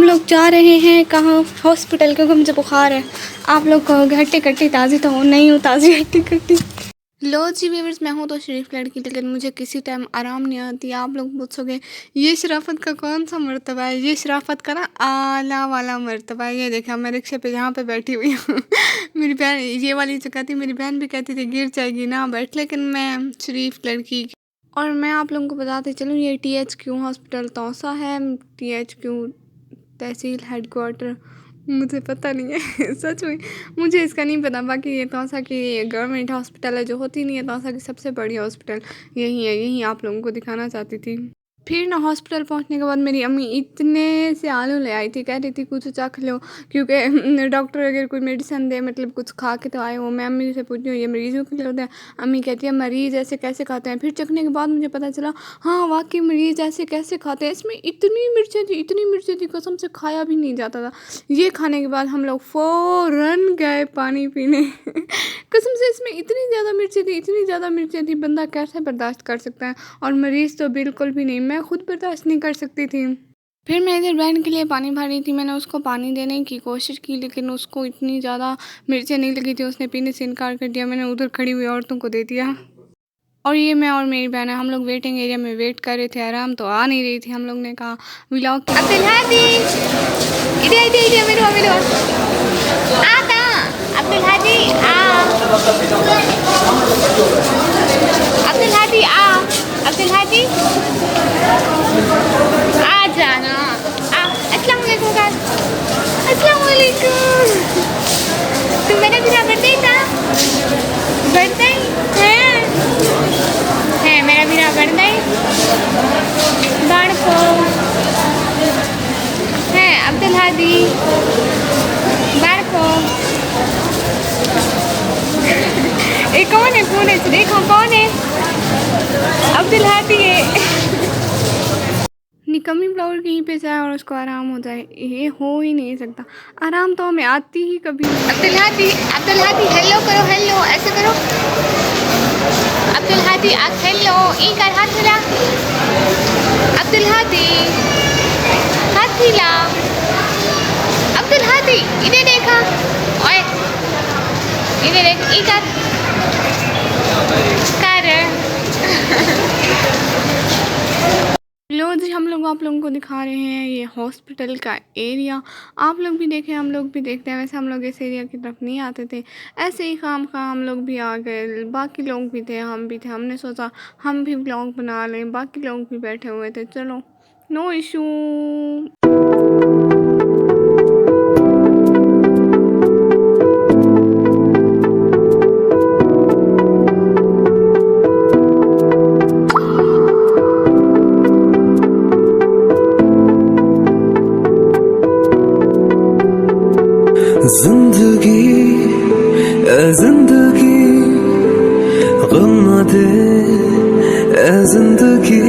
लोग जा रहे हैं कहाँ, हॉस्पिटल, क्योंकि मुझे बुखार है। आप लोग कहोगे हट्टी कट्टी ताज़ी, तो नहीं हूँ ताज़ी हट्टी कट्टी। लो जी व्यूअर्स, मैं हूँ तो शरीफ लड़की, लेकिन मुझे किसी टाइम आराम नहीं आती। आप लोग पूछोगे ये शराफत का कौन सा मर्तबा है? ये शराफत का ना आला वाला मर्तबा है। ये देखा, मैं रिक्शे पे यहाँ पे बैठी हुई हूँ। मेरी बहन ये वाली जो कहती, मेरी बहन भी कहती थी गिर जाएगी ना बैठ, लेकिन मैं शरीफ लड़की। और मैं आप लोगों को बताते चलूँ, ये THQ हॉस्पिटल तौसा है। THQ तहसील हेडक्वार्टर, मुझे पता नहीं है। सच में मुझे इसका नहीं पता। बाकी ये तौसा की गवर्नमेंट हॉस्पिटल है, जो होती नहीं है तौसा की सबसे बड़ी हॉस्पिटल यही है। यही आप लोगों को दिखाना चाहती थी। फिर ना हॉस्पिटल पहुंचने के बाद मेरी अम्मी इतने से आलू ले आई थी, कह रही थी कुछ चख लो, क्योंकि डॉक्टर अगर कोई मेडिसिन दे, मतलब कुछ खा के तो आए हो। मैं अम्मी से पूछती हूँ ये मरीज़ों के लिए होता है? अम्मी कहती है मरीज़ ऐसे कैसे खाते हैं। फिर चखने के बाद मुझे पता चला हाँ वाकई मरीज़ ऐसे कैसे खाते हैं। इसमें इतनी मिर्चें थी, कसम से खाया भी नहीं जाता था। ये खाने के बाद हम लोग फ़ौरन गए पानी पीने। कसम से इसमें इतनी ज़्यादा मिर्चें थी, बंदा कैसे बर्दाश्त कर सकता है। और मरीज़ तो बिल्कुल भी नहीं, मैं खुद बर्दाश्त नहीं कर सकती थी। फिर मैं इधर बहन के लिए पानी भर रही थी। मैंने उसको पानी देने की कोशिश की, लेकिन उसको इतनी ज़्यादा मिर्चें नहीं लगी थी, उसने पीने से इनकार कर दिया। मैंने उधर खड़ी हुई औरतों को दे दिया। और ये मैं और मेरी बहन, हम लोग वेटिंग एरिया में वेट कर रहे थे। आराम तो आ नहीं रही थी। हम लोग ने कहा व्लॉग आ जाना। अस्सलाम वालेकुम। तू मेरा भी बर्थडे था? बर्थडे है मेरा भी बर्थडे। बाड़को है अब्दुल हादी। बाड़को एक कौन है? फोन है, देखो कौन है? अब्दुल हादी है। निकम्मी ब्लाउज कहीं पे जाए और उसको आराम हो जाए, ये हो ही नहीं सकता। आराम तो हमें आती ही कभी नहीं। अब्दुल हादी हेलो करो, हेलो ऐसे करो। अब्दुल हादी आप हेलो, एक हाथ मिला। अब्दुल हादी हाथ मिला। अब्दुल हादी इन्हें देखा, ओए इन्हें देख, एक हाथ कर। लो जी, हम लोग आप लोगों को दिखा रहे हैं ये हॉस्पिटल का एरिया। आप लोग भी देखें, हम लोग भी देखते हैं। वैसे हम लोग इस एरिया की तरफ नहीं आते थे, ऐसे ही खाम हम लोग भी आ गए। बाकी लोग भी थे, हम भी थे। हमने सोचा हम भी ब्लॉग बना लें, बाकी लोग भी बैठे हुए थे। चलो नो इशू। जिंदगी गम न दे, जिंदगी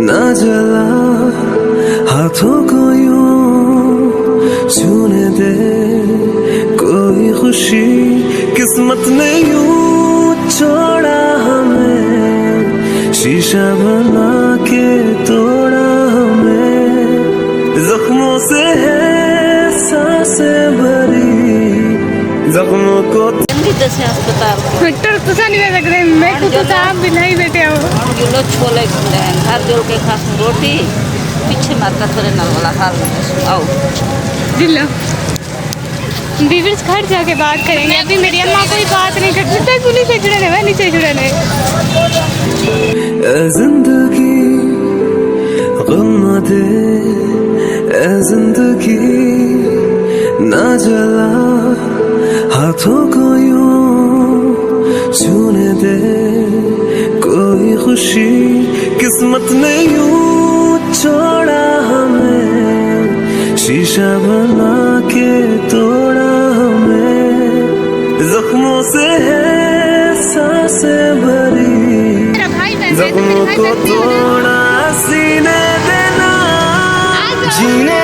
ना जला, हाथों को यूं छूने दे। कोई खुशी किस्मत ने यूं छोड़ा हमें, शीशा बना के तोड़ा हमें। जख्मों से है सांसें भरी, जख्मों को जैसे अस्पताल डॉक्टर तो नहीं लग रहे। मैं तो आप भी नहीं बैठे हो। जो छोले घर जोड़ के खास रोटी पीछे मारता थोड़े नल वाला हाल में आओ जिल्लो व्यूअर्स घर जाके बात करेंगे। अभी मेरी अम्मा कोई बात नहीं कर सकता। गुली से जुड़े नहीं, नीचे जुड़े नहीं। जिंदगी गम न दे, जिंदगी ना जला, हाथों को यूं छूने दे। कोई खुशी किस्मत ने यूं छोड़ा हमें, शीशा बना के तोड़ा हमें। जख्मों से है सांसें भरी, जख्मों को तोड़ा सीने देना, जीने